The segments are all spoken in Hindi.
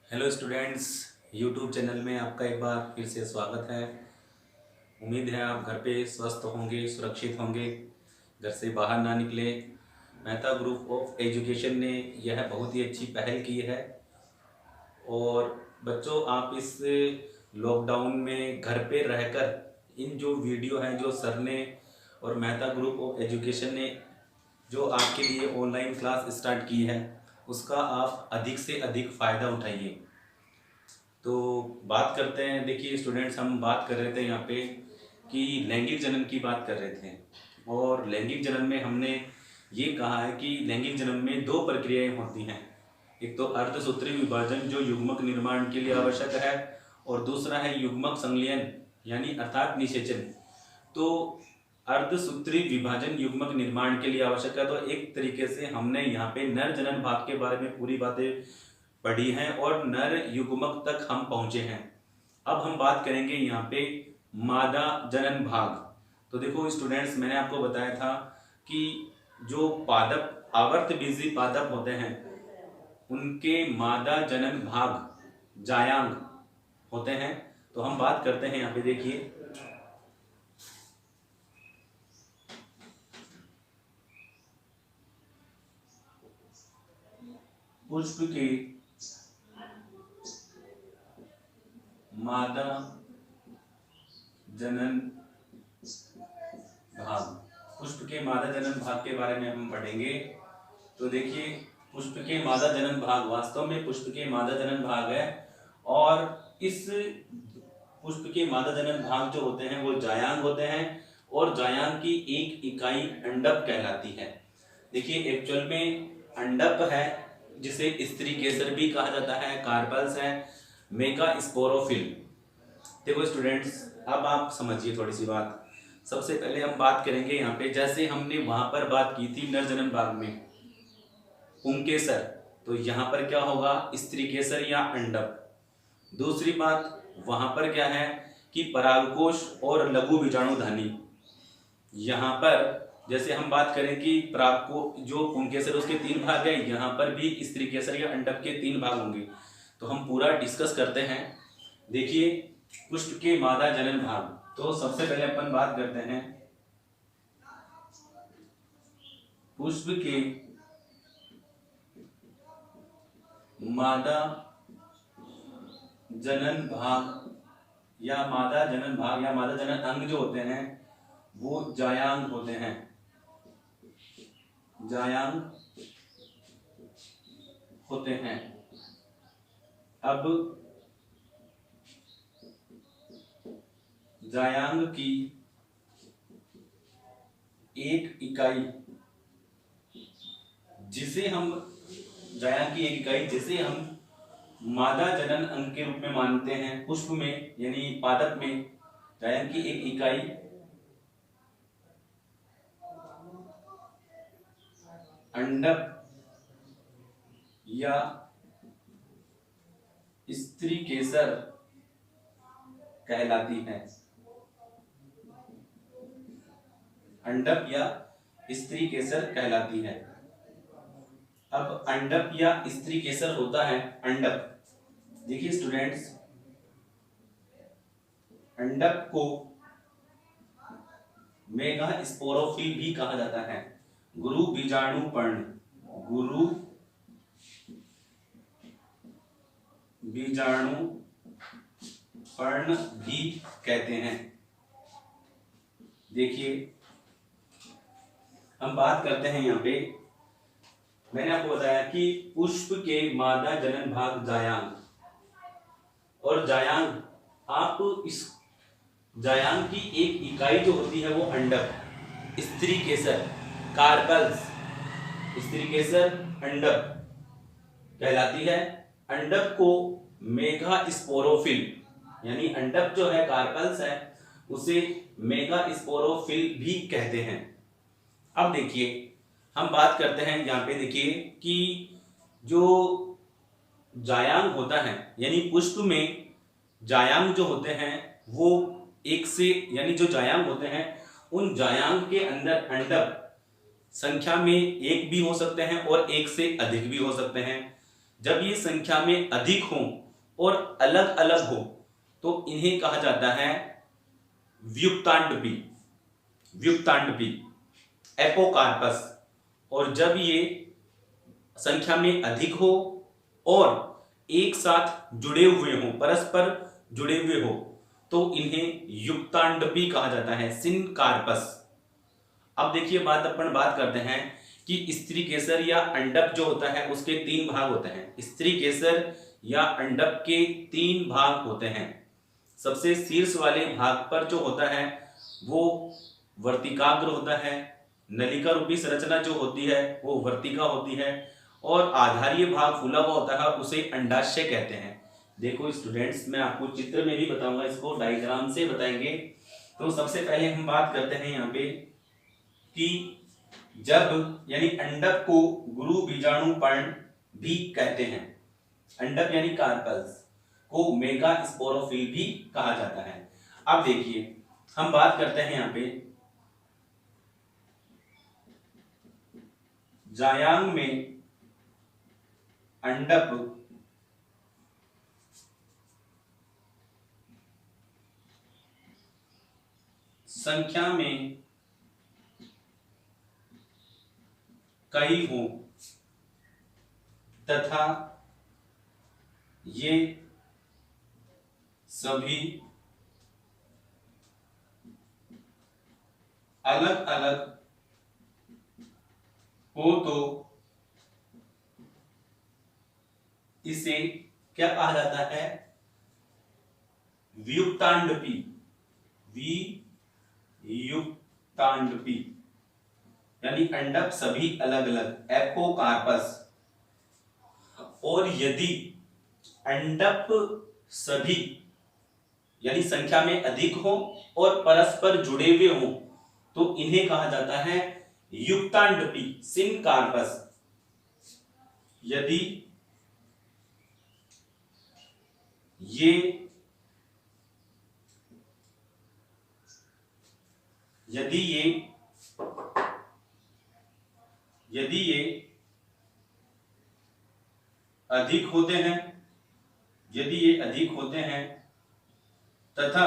हेलो स्टूडेंट्स, यूट्यूब चैनल में आपका एक बार फिर से स्वागत है। उम्मीद है आप घर पे स्वस्थ होंगे, सुरक्षित होंगे, घर से बाहर ना निकले। मेहता ग्रुप ऑफ एजुकेशन ने यह बहुत ही अच्छी पहल की है। और बच्चों, आप इस लॉकडाउन में घर पे रहकर इन जो वीडियो हैं जो सर ने और मेहता ग्रुप ऑफ एजुकेशन ने जो आपके लिए ऑनलाइन क्लास स्टार्ट की है, उसका आप अधिक से अधिक फ़ायदा उठाइए। तो बात करते हैं। देखिए स्टूडेंट्स, हम बात कर रहे थे यहाँ पे कि लैंगिक जनन की बात कर रहे थे। और लैंगिक जनन में हमने ये कहा है कि लैंगिक जनन में दो प्रक्रियाएं होती हैं। एक तो अर्धसूत्री विभाजन जो युग्मक निर्माण के लिए आवश्यक है, और दूसरा है युग्मक संलयन यानी अर्थात निषेचन। तो अर्धसूत्री विभाजन युग्मक निर्माण के लिए आवश्यक है। तो एक तरीके से हमने यहाँ पे नर जनन भाग के बारे में पूरी बातें पढ़ी हैं और नर युग्मक तक हम पहुंचे हैं। अब हम बात करेंगे यहाँ पे मादा जनन भाग। तो देखो स्टूडेंट्स, मैंने आपको बताया था कि जो पादप आवर्त बीजी पादप होते हैं उनके मादा जनन भाग जायांग होते हैं। तो हम बात करते हैं यहाँ पे। देखिए पुष्प के मादा जनन भाग, पुष्प के मादा जनन भाग के बारे में हम पढ़ेंगे। तो देखिए, पुष्प के मादा जनन भाग वास्तव में पुष्प के मादा जनन भाग है। और इस पुष्प के मादा जनन भाग जो होते हैं वो जायांग होते हैं, और जायांग की एक इकाई अंडप कहलाती है। देखिए एक्चुअल में अंडप है, जिसे स्त्री केसर भी कहा जाता है, कार्पल्स है, मेगा स्पोरोफिल। देखो स्टूडेंट्स, अब आप समझिए थोड़ी सी बात। सबसे पहले हम बात करेंगे यहाँ पे, जैसे हमने वहां पर बात की थी नर जनन भाग में पुंकेसर, तो यहाँ पर क्या होगा, स्त्री केसर या अंडप। दूसरी बात वहां पर क्या है कि परागकोश और लघु बीजाणुधानी। यहाँ पर जैसे हम बात करें कि परागको जो पुंकेसर उसके 3 भाग है, यहाँ पर भी स्त्री केसर या अंडप के 3 भाग होंगे। तो हम पूरा डिस्कस करते हैं। देखिए पुष्प के मादा जनन भाग, तो सबसे पहले अपन बात करते हैं पुष्प के मादा जनन भाग या मादा जनन भाग या मादा जनन अंग जो होते हैं वो जायांग होते हैं, जायांग होते हैं। अब जायांग की एक इकाई जिसे हम मादा जनन अंग के रूप में मानते हैं पुष्प में यानी पादप में, जायांग की एक इकाई अंडक या स्त्री केसर कहलाती है। अंडक या स्त्री केसर कहलाती है। अब अंडक या स्त्री केसर होता है अंडक। देखिए स्टूडेंट्स, अंडक को मेगा स्पोरोफिल भी कहा जाता है, गुरु बीजाणु पर्ण, गुरु बीजाणु पर्ण भी कहते हैं। देखिए हम बात करते हैं यहाँ पे, मैंने आपको बताया कि पुष्प के मादा जनन भाग जायांग, और जायांग आप इस जायांग की एक इकाई जो होती है वो अंडक, स्त्री केसर, कार्पल्स, स्त्री केसर अंडक कहलाती है। अंडक को मेगा स्पोरोफिल यानी अंडक जो है कार्पल्स है उसे मेगा स्पोरोफिल भी कहते हैं। अब देखिए हम बात करते हैं यहाँ पे। देखिए कि जो जायांग होता है यानी पुष्प में जायांग जो होते हैं वो एक से यानी जो जायांग होते हैं उन जायांग के अंदर अंडक संख्या में एक भी हो सकते हैं और एक से अधिक भी हो सकते हैं। जब ये संख्या में अधिक हो और अलग अलग हो तो इन्हें कहा जाता है व्युत्तांडपी, व्युत्तांडपी, एपोकार्पस। और जब ये संख्या में अधिक हो और एक साथ जुड़े हुए हो, परस्पर जुड़े हुए हो, तो इन्हें युक्तांडपी कहा जाता है, सिनकार्पस। अब देखिए अपन बात करते हैं कि स्त्री केसर या अंडक जो होता है उसके 3 भाग होते हैं। स्त्री केसर या अंडक के 3 भाग होते हैं। सबसे शीर्ष वाले भाग पर जो होता है वो वर्तिकाग्र होता है, नलिका रूपी संरचना जो होती है वो वर्तिका होती है, और आधारीय भाग फूला हुआ होता है उसे अंडाशय कहते हैं। देखो स्टूडेंट्स, मैं आपको चित्र में भी बताऊंगा, इसको डायग्राम से बताएंगे। तो सबसे पहले हम बात करते हैं यहाँ पे कि जब यानी अंडक को गुरु बीजाणु पर्ण भी कहते हैं, अंडक यानी कार्पल्स को मेगा स्पोरोफिल भी कहा जाता है। अब देखिए हम बात करते हैं यहाँ पे जायांग में अंडक संख्या में कई हो तथा ये सभी अलग अलग हो तो इसे क्या कहा जाता है, व्युत्तांडपी, वियुक्तांडपी, यानी अंडक सभी अलग अलग, एपोकार्पस। और यदि अंडक सभी यानी संख्या में अधिक हो और परस्पर जुड़े हुए हो तो इन्हें कहा जाता है युक्तांडपी, सिनकार्पस। यदि ये अधिक होते हैं, यदि ये अधिक होते हैं तथा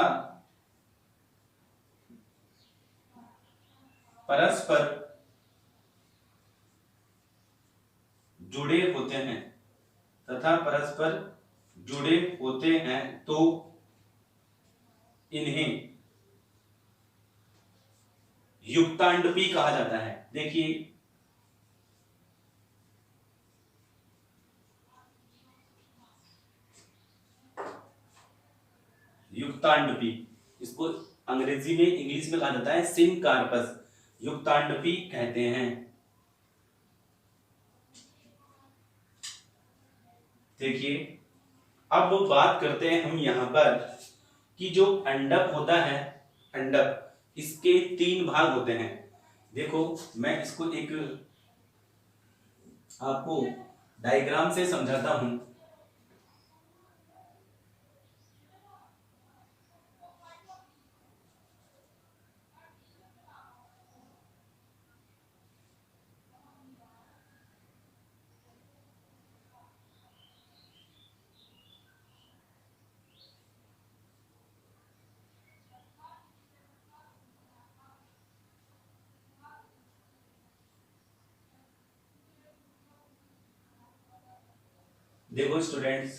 परस्पर जुड़े होते हैं, तो इन्हें युक्तांडपी कहा जाता है। देखिए युक्तांडपी, इसको अंग्रेजी में, इंग्लिश में कहा जाता है सिनकार्पस, युक्तांडपी कहते हैं। देखिए अब बात करते हैं हम यहां पर कि जो अंडक होता है, अंडक, इसके 3 भाग होते हैं। देखो मैं इसको एक आपको डायग्राम से समझाता हूं। देखो स्टूडेंट्स,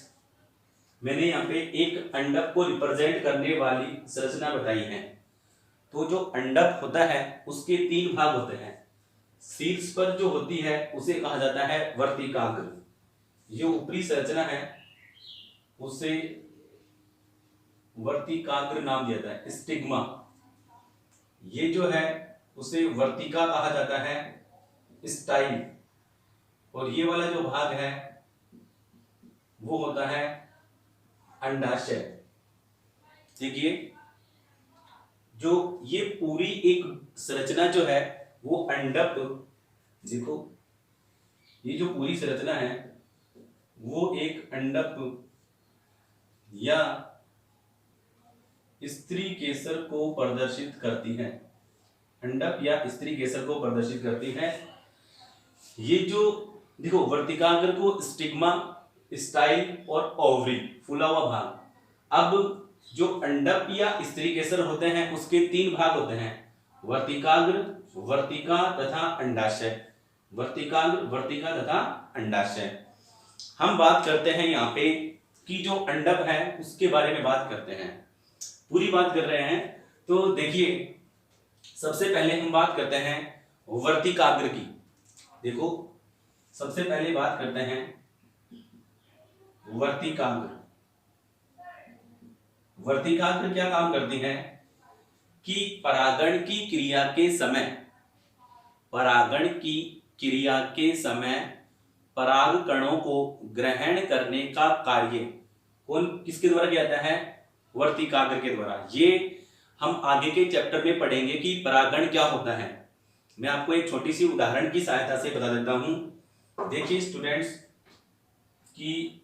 मैंने यहाँ पे एक अंडक को रिप्रेजेंट करने वाली संरचना बताई है। तो जो अंडक होता है उसके 3 भाग होते हैं। शीर्ष पर जो होती है उसे कहा जाता है वर्तिकाग्र, जो ऊपरी संरचना है उसे वर्तिकाग्र नाम दिया जाता है, स्टिग्मा। ये जो है उसे वर्तिका कहा जाता है, स्टाइल। और ये वाला जो भाग है वो होता है अंडाशय। देखिए जो ये पूरी एक संरचना जो है वो अंडक, देखो ये जो पूरी संरचना है वो एक अंडक या स्त्री केसर को प्रदर्शित करती है, अंडक या स्त्री केसर को प्रदर्शित करती है। ये जो देखो वर्तिकाग्र को स्टिग्मा स्टाइल और ओवरी फूला हुआ भाग। अब जो अंडक या स्त्रीकेसर होते हैं उसके 3 भाग होते हैं, वर्तिकाग्र, वर्तिका तथा अंडाशय। वर्तिकाग्र, वर्तिका तथा अंडाशय। हम बात करते हैं यहाँ पे कि जो अंडक है उसके बारे में बात करते हैं, पूरी बात कर रहे हैं। तो देखिए सबसे पहले हम बात करते हैं वर्तिकाग्र की। देखो सबसे पहले बात करते हैं वर्तिकाग्र। वर्तिकाग्र क्या काम करती है कि परागण की क्रिया के समय, परागण की क्रिया के समय पराग कणों को ग्रहण करने का कार्य कौन किसके द्वारा किया जाता है, वर्तिकाग्र के द्वारा। ये हम आगे के चैप्टर में पढ़ेंगे कि परागण क्या होता है। मैं आपको एक छोटी सी उदाहरण की सहायता से बता देता हूं। देखिए स्टूडेंट्स कि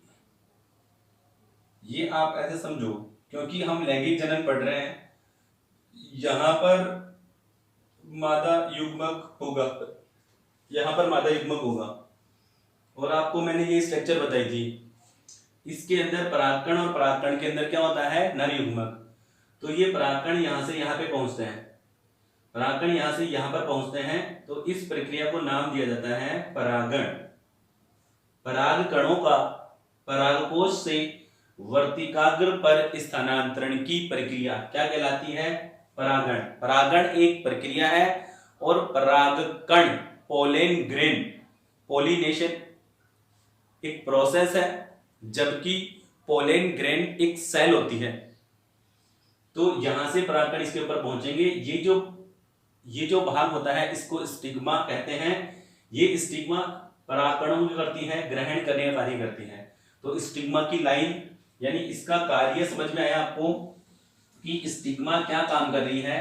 ये आप ऐसे समझो, क्योंकि हम लैंगिक जनन पढ़ रहे हैं, यहां पर मादा युग्मक होगा, यहां पर मादा युग्मक होगा, और आपको मैंने ये स्ट्रक्चर बताई थी। इसके अंदर परागकण और परागकण के अंदर क्या होता है, नर युग्मक। तो ये परागकण यहां से यहां पे पहुंचते हैं, परागकण यहां से यहां पर पहुंचते हैं, तो इस प्रक्रिया को नाम दिया जाता है परागण। पराग कणों का परागकोश से वर्तिकाग्र पर स्थानांतरण की प्रक्रिया क्या कहलाती है, परागण। परागण एक प्रक्रिया है और परागकण पोलेन ग्रेन, पोलिनेशन एक प्रोसेस है, जबकि पोलेन ग्रेन एक सेल होती है। तो यहां से परागकण इसके ऊपर पहुंचेंगे। ये जो भाग होता है इसको स्टिग्मा कहते हैं। ये स्टिग्मा परागकणों को करती है, ग्रहण करने का कार्य करती है। तो स्टिग्मा की लाइन यानी इसका कार्य समझ में आया आपको कि स्टिग्मा क्या काम कर रही है,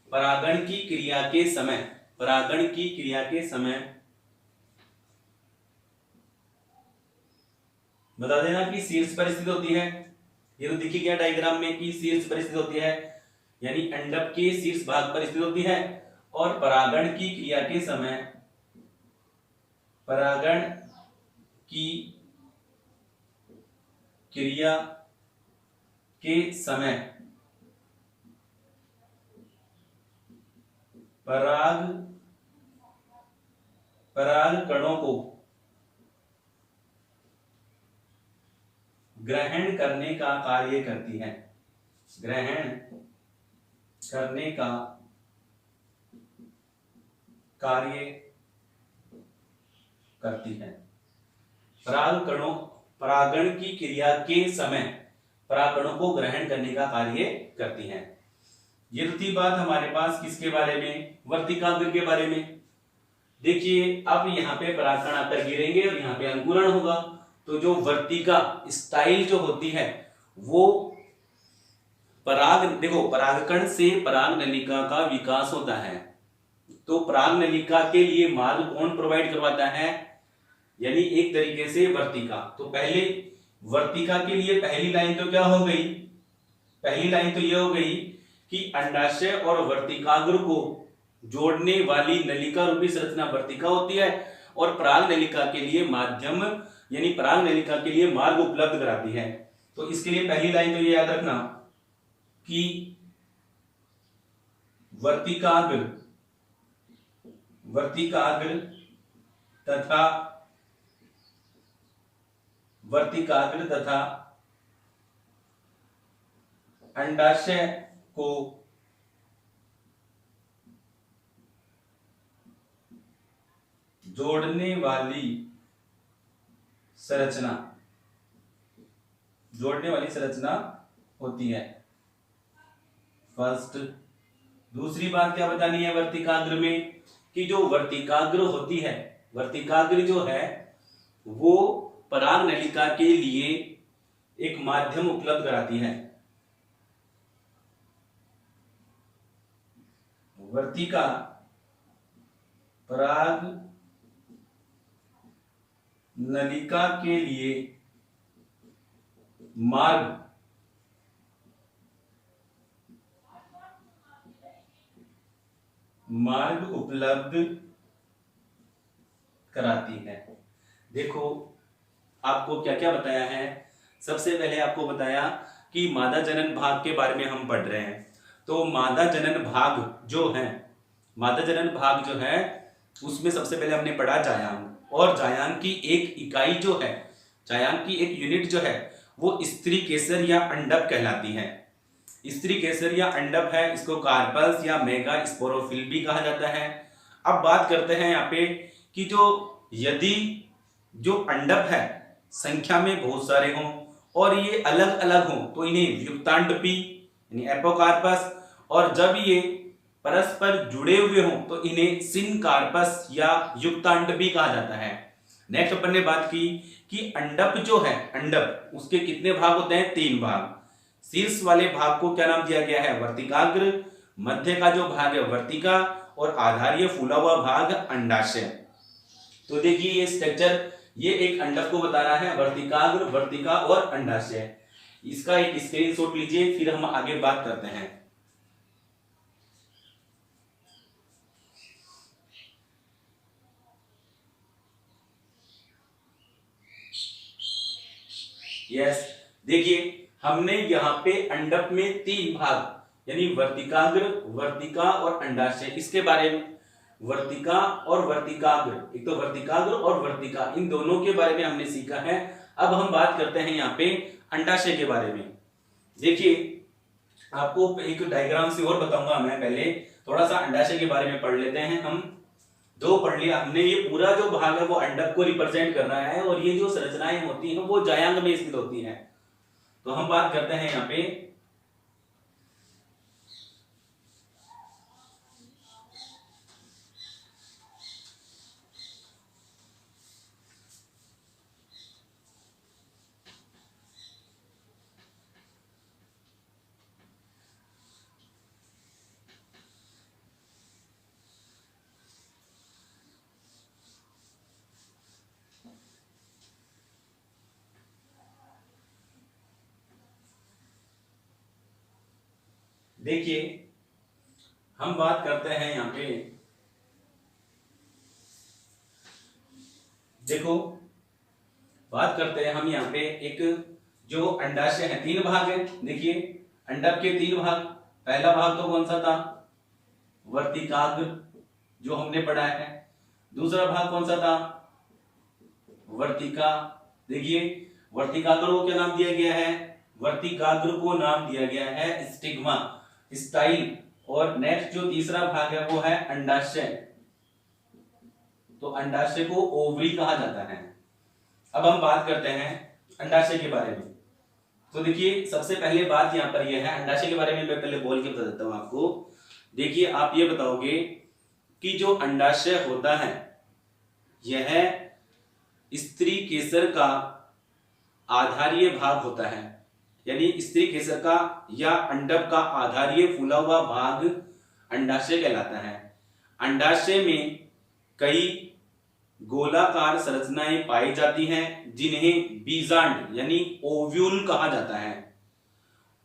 परागण की क्रिया के समय, परागण की क्रिया के समय बता देना कि शीर्ष पर स्थित होती है। ये तो दिखी गया डायग्राम में कि शीर्ष पर स्थित होती है, यानी अंडक के शीर्ष भाग पर स्थित होती है। और परागण की क्रिया के समय, परागण की क्रिया के समय पराग कणों को ग्रहण करने का कार्य करती है, ग्रहण करने का कार्य करती है। परागण की क्रिया के समय परागणों को ग्रहण करने का कार्य करती है। ये तो थी बात हमारे पास किसके बारे में, वर्तिकाग्र के बारे में। देखिए अब यहाँ पे परागकण आकर गिरेंगे और यहाँ पे अंकुरण होगा। तो जो वर्तिका स्टाइल जो होती है वो देखो परागकण से पराग नलिका का विकास होता है। तो पराग नलिका के लिए मार्ग कौन प्रोवाइड करवाता है, यानी एक तरीके से वर्तिका। तो पहले वर्तिका के लिए पहली लाइन तो क्या हो गई, पहली लाइन तो यह हो गई कि अंडाशय और वर्तिकाग्र को जोड़ने वाली नलिका रूपी संरचना वर्तिका होती है, और पराग नलिका के लिए माध्यम यानी पराग नलिका के लिए मार्ग उपलब्ध कराती है। तो इसके लिए पहली लाइन तो ये याद रखना कि वर्तिकाग्र तथा अंडाशय को जोड़ने वाली संरचना होती है। फर्स्ट। दूसरी बात क्या बतानी है वर्तिकाग्र में, कि जो वर्तिकाग्र होती है, वर्तिकाग्र जो है वो पराग नलिका के लिए एक माध्यम उपलब्ध कराती है। वर्तिका पराग नलिका के लिए मार्ग उपलब्ध कराती है। देखो आपको क्या क्या बताया है। सबसे पहले आपको बताया कि मादा जनन भाग के बारे में हम पढ़ रहे हैं। तो मादा जनन भाग जो है, मादा जनन भाग जो है उसमें सबसे पहले हमने पढ़ा जायांग, और जायांग की एक इकाई जो है, जायांग की एक यूनिट जो है वो स्त्री केसर या अंडप कहलाती है। स्त्री केसर या अंडप है, इसको कार्पल्स या मेगा स्पोरोफिल भी कहा जाता है। अब बात करते हैं यहाँ पे कि जो यदि जो अंडप है संख्या में बहुत सारे हों और ये अलग अलग हों तो इन्हें युक्तांडपी यानी एपोकार्पस, और जब ये परस्पर जुड़े हुए हों तो इन्हें सिनकार्पस या युक्तांडपी कहा जाता है। नेक्स्ट अपन ने बात की कि अंडप जो है, अंडप उसके कितने भाग होते हैं? 3 भाग। शीर्ष वाले भाग को क्या नाम दिया गया है? वर्तिकाग्र। मध्य का जो भाग है वर्तिका, और आधारीय फूला हुआ भाग अंडाशय। तो देखिए ये स्ट्रक्चर, ये एक अंडक को बता रहा है, वर्तिकाग्र, वर्तिका और अंडाशय। इसका एक स्क्रीनशॉट लीजिए, फिर हम आगे बात करते हैं। यस, देखिए हमने यहाँ पे अंडक में 3 भाग यानी वर्तिकाग्र, वर्तिका और अंडाशय, इसके बारे में वर्तिका और वर्तिकाग्र, एक तो वर्तिकाग्र और वर्तिका, इन दोनों के बारे में हमने सीखा है। अब हम बात करते हैं यहाँ पे अंडाशय के बारे में। देखिए आपको एक डायग्राम से और बताऊंगा मैं, पहले थोड़ा सा अंडाशय के बारे में पढ़ लेते हैं। हम दो पढ़ लिया हमने, ये पूरा जो भाग है वो अंडक को रिप्रेजेंट कर रहा है, और ये जो संरचनाएं होती हैं वो जायांग में स्थित होती हैं। तो हम बात करते हैं यहाँ पे, देखिए हम बात करते हैं यहाँ पे, देखो बात करते हैं हम यहाँ पे, एक जो अंडाशय है 3 भाग है। देखिए अंडक के 3 भाग, पहला भाग तो कौन सा था? वर्तिकाग्र, जो हमने पढ़ा है। दूसरा भाग कौन सा था? वर्तिका। देखिए वर्तिकाग्र को क्या नाम दिया गया है? वर्तिकाग्र को नाम दिया गया है स्टिग्मा, स्टाइल। और नेक्स्ट जो तीसरा भाग है वो है अंडाशय, तो अंडाशय को ओवरी कहा जाता है। अब हम बात करते हैं अंडाशय के बारे में। तो देखिए सबसे पहले बात यहाँ पर यह है, अंडाशय के बारे में मैं पहले बोल के बता देता हूं आपको। देखिए आप ये बताओगे कि जो अंडाशय होता है यह स्त्री केसर का आधारीय भाग होता है, यानी स्त्री केसर का या अंडक का आधारीय फूला हुआ भाग अंडाशय कहलाता है। अंडाशय में कई गोलाकार संरचनाएं पाई जाती हैं जिन्हें बीजांड यानी ओव्यूल कहा जाता है।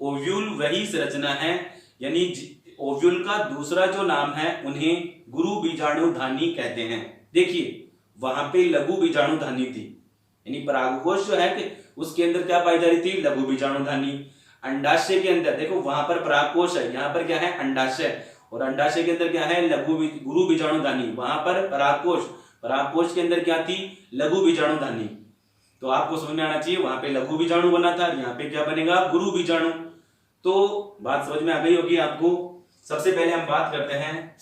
ओव्यूल वही संरचना है, यानी ओव्यूल का दूसरा जो नाम है उन्हें गुरु बीजाणुधानी कहते हैं। देखिए वहां पे लघु बीजाणुधानी थी, यानी परागकोश जो है कि उसके अंदर क्या पाई जा रही थी? लघु बीजाणुधानी। अंडाशय के अंदर देखो वहां पर परागकोश है, यहाँ पर क्या है? अंडाशय। और अंडाशय के अंदर क्या है? गुरु बीजाणुधानी। वहां पर परागकोश, परागकोश के अंदर क्या थी? लघु बीजाणुधानी। तो आपको समझ में आना चाहिए, वहां पे लघु बीजाणु बना था, यहाँ पे क्या बनेगा? गुरु बीजाणु। तो बात समझ में आ गई होगी आपको। सबसे पहले हम बात करते हैं,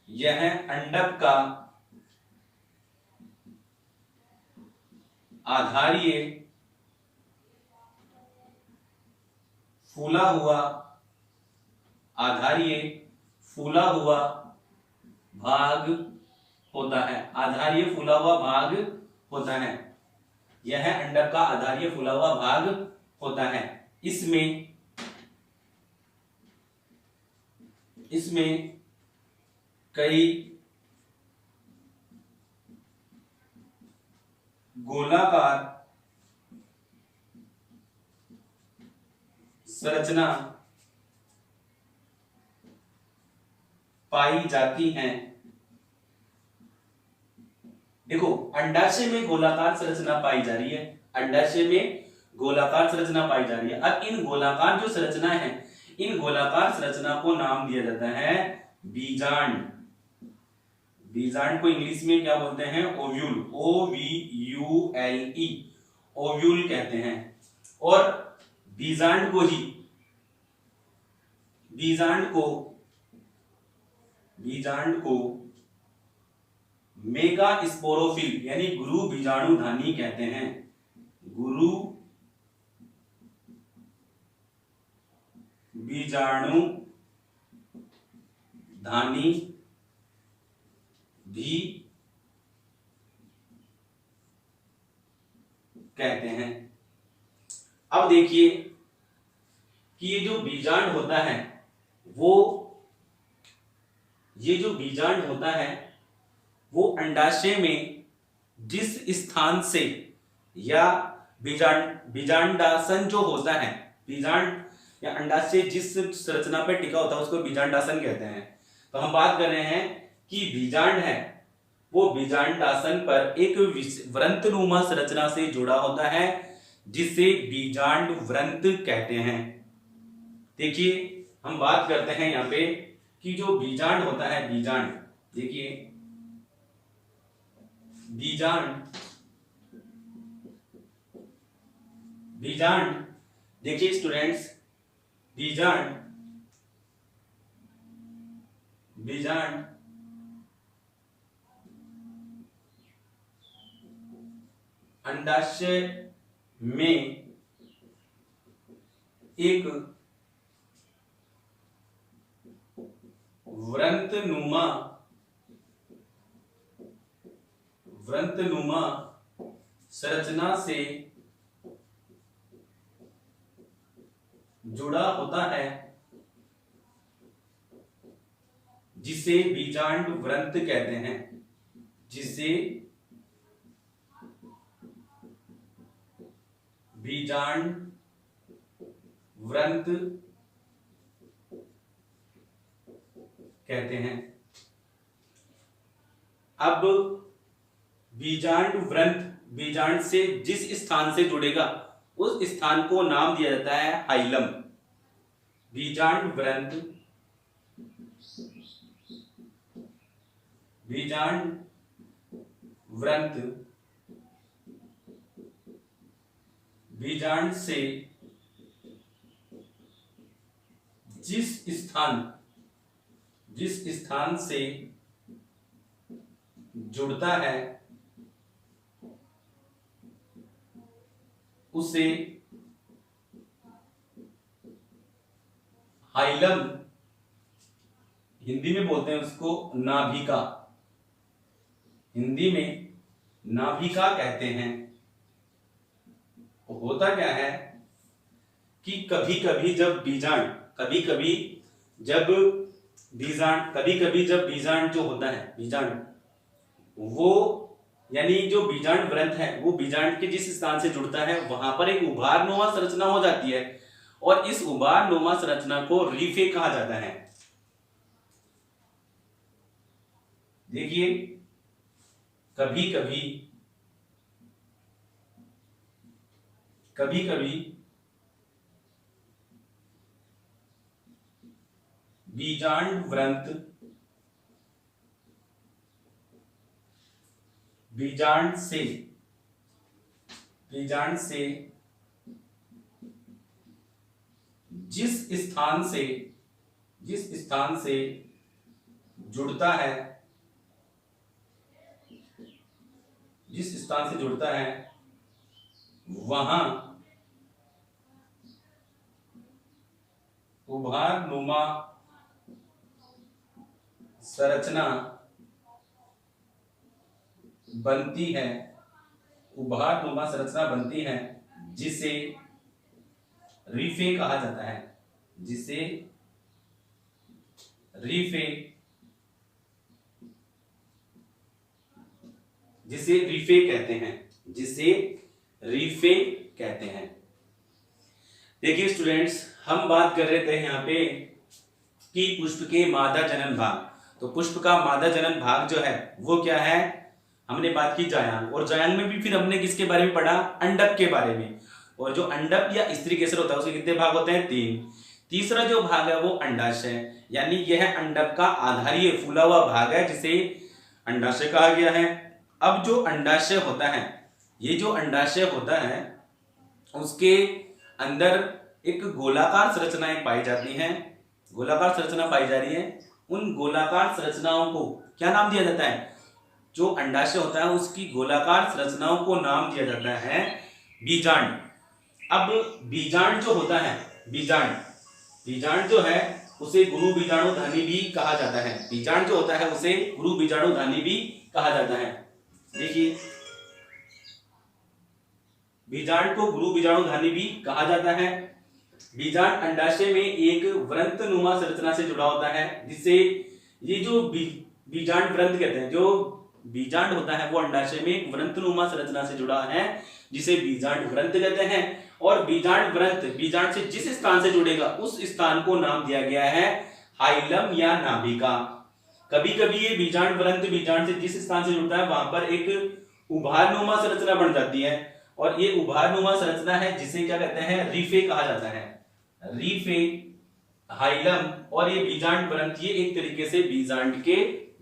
यह अंडक का आधारीय फूला हुआ भाग होता है। आधारीय फूला हुआ भाग होता है, यह अंडक का आधारीय फूला हुआ भाग होता है। इसमें कई गोलाकार संरचना पाई जाती हैं देखो अंडाशय में गोलाकार संरचना पाई जा रही है, अंडाशय में गोलाकार संरचना पाई जा रही है। अब इन गोलाकार जो संरचना है, इन गोलाकार संरचना को नाम दिया जाता है बीजांड। बीजांड को इंग्लिश में क्या बोलते हैं? ओव्यूल, OVULE, ओव्यूल कहते हैं। और बीजांड को ही बीजांड को मेगा स्पोरोफिल यानी गुरु बीजाणुधानी कहते हैं। गुरु बीजाणुधानी भी कहते हैं। अब देखिए कि ये जो बीजांड होता है वो अंडाशय में जिस स्थान से या बीजांडासन जो होता है, बीजांड या अंडाशय जिस संरचना पर टिका होता है उसको बीजांडासन कहते हैं। तो हम बात कर रहे हैं कि बीजांड है वो बीजांडासन पर एक व्रंतनुमा संरचना से जुड़ा होता है जिसे बीजांड व्रंत कहते हैं। देखिए हम बात करते हैं यहां पे कि जो बीजांड होता है, बीजांड देखिए बीजांड देखिए स्टूडेंट्स, बीजांड अंडाशय में एक व्रंतनुमा संरचना से जुड़ा होता है जिसे बीजांड व्रंत कहते हैं, जिसे बीजांड व्रंत कहते हैं। अब बीजांड व्रंत बीजांड से जिस स्थान से जुड़ेगा उस स्थान को नाम दिया जाता है हाइलम। बीजांड व्रंत बीजांड से जिस स्थान से जुड़ता है उसे हाइलम, हिंदी में बोलते हैं उसको नाभिका, हिंदी में नाभिका कहते हैं। होता क्या है कि कभी कभी जब बीजांड जो होता है, बीजांड वो यानी जो बीजांड व्रंत है वो बीजांड के जिस स्थान से जुड़ता है वहां पर एक उभारनुमा संरचना हो जाती है और इस उभारनुमा संरचना को रीफे कहा जाता है। देखिए कभी कभी बीजांड व्रंत बीजांड से जिस स्थान से जुड़ता है वहां उभारनुमा संरचना बनती है, जिसे रीफे कहा जाता है, जिसे रीफे कहते हैं। देखिए स्टूडेंट्स, हम बात कर रहे थे यहाँ पे कि पुष्प के मादा जनन भाग। तो पुष्प का मादा जनन भाग जो है वो क्या है? हमने बात की जायांग, और जायांग में भी फिर हमने किसके बारे में पढ़ा, अंडक के बारे में। और जो अंडक या स्त्री केसर होता है उसके कितने भाग होते हैं, 3। तीसरा जो भाग है वो अंडाशय, यानी यह अंडक का आधारीय फूला हुआ भाग है जिसे अंडाशय कहा गया है। अब जो अंडाशय होता है, ये जो अंडाशय होता है उसके अंदर एक गोलाकार संरचनाएं पाई जाती हैं, गोलाकार संरचना पाई जा रही है। उन गोलाकार संरचनाओं को क्या नाम दिया जाता है, जो अंडाशय होता है उसकी गोलाकार संरचनाओं को नाम दिया जाता है बीजांड। अब बीजांड जो होता है, बीजांड जो है उसे गुरु बीजाणुधानी भी कहा जाता है। बीजांड जो होता है उसे गुरु बीजाणुधानी भी कहा जाता है। देखिए, बीजांड को गुरु बीजाणुधानी भी कहा जाता है। बीजांड अंडाशय में एक वृंतनुमा संरचना से जुड़ा होता है, जिससे ये जो बीजांड वृंत कहते हैं, जो बीजांड होता है वो अंडाशय में एक वृंतनुमा संरचना से जुड़ा है जिसे बीजांड वृंत कहते हैं। और बीजांड वृंत बीजांड से जिस स्थान से जुड़ेगा उस स्थान को नाम दिया गया है हाइलम या नाभिका। कभी कभी ये बीजांड वृंत बीजांड से जिस स्थान से जुड़ता है वहां पर एक उभारनुमा संरचना बन जाती है, और ये उभारनुमा संरचना है जिसे क्या कहते हैं, रीफे कहा जाता है। रीफे, हाइलम और ये बीजांड वृंत, ये एक तरीके से बीजांड के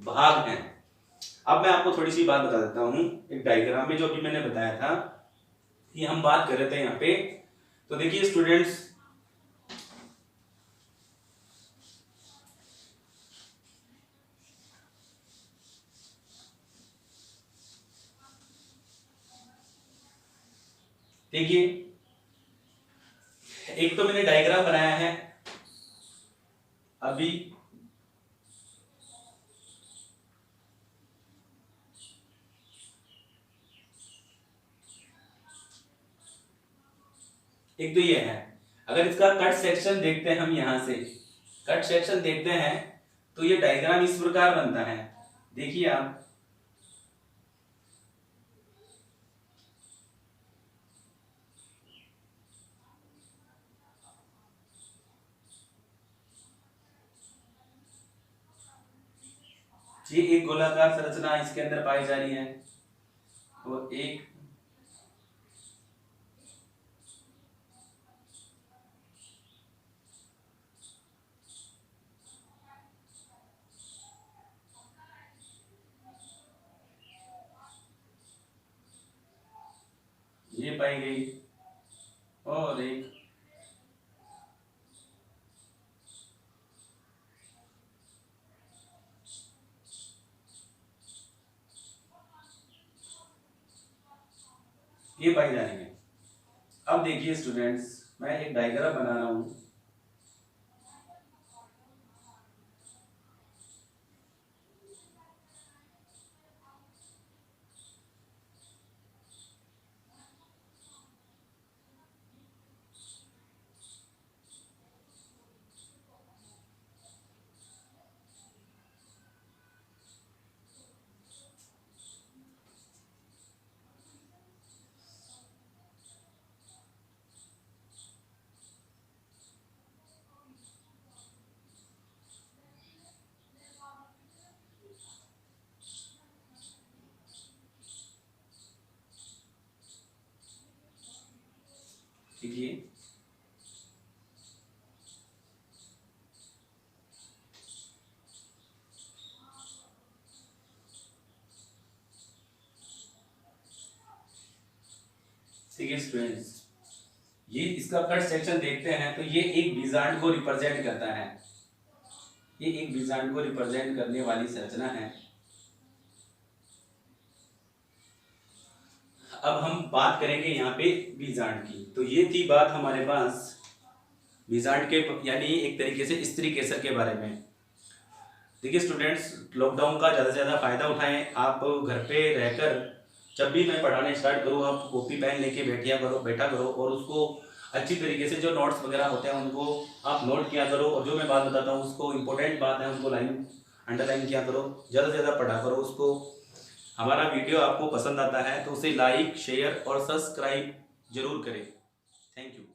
भाग हैं। अब मैं आपको थोड़ी सी बात बता देता हूं, एक डायग्राम में जो अभी मैंने बताया था कि हम बात कर रहे थे यहाँ पे। तो देखिए स्टूडेंट्स, देखिए एक तो मैंने डायग्राम बनाया है अभी, एक तो ये है। अगर इसका कट सेक्शन देखते हैं हम, यहां से कट सेक्शन देखते हैं तो ये डायग्राम इस प्रकार बनता है। देखिए आप, ये एक गोलाकार संरचना इसके अंदर पाई जा रही है, और एक ये पाई गई, और एक ये पाई जा रही है। अब देखिए स्टूडेंट्स, मैं एक डायग्राम बना रहा हूं। देखिए देखिए स्टूडेंट्स, ये इसका कट सेक्शन देखते हैं तो ये एक बीजांड को रिप्रेजेंट करता है, ये एक बीजांड को रिप्रेजेंट करने वाली संरचना है। अब हम बात करेंगे यहाँ पे बीजांड की। तो ये थी बात हमारे पास बीजांड के, यानी एक तरीके से स्त्री केसर के बारे में। देखिए स्टूडेंट्स, लॉकडाउन का ज़्यादा से ज़्यादा फायदा उठाएं। आप घर पे रहकर जब भी मैं पढ़ाने स्टार्ट करूँ, आप कॉपी पेन लेके बैठा करो और उसको अच्छी तरीके से जो नोट्स वगैरह होते हैं उनको आप नोट किया करो, और जो मैं बात बताता हूँ उसको इम्पोर्टेंट बात है उनको अंडरलाइन किया करो, ज़्यादा से ज़्यादा पढ़ा करो उसको। हमारा वीडियो आपको पसंद आता है तो उसे लाइक, शेयर और सब्सक्राइब जरूर करें। Thank you.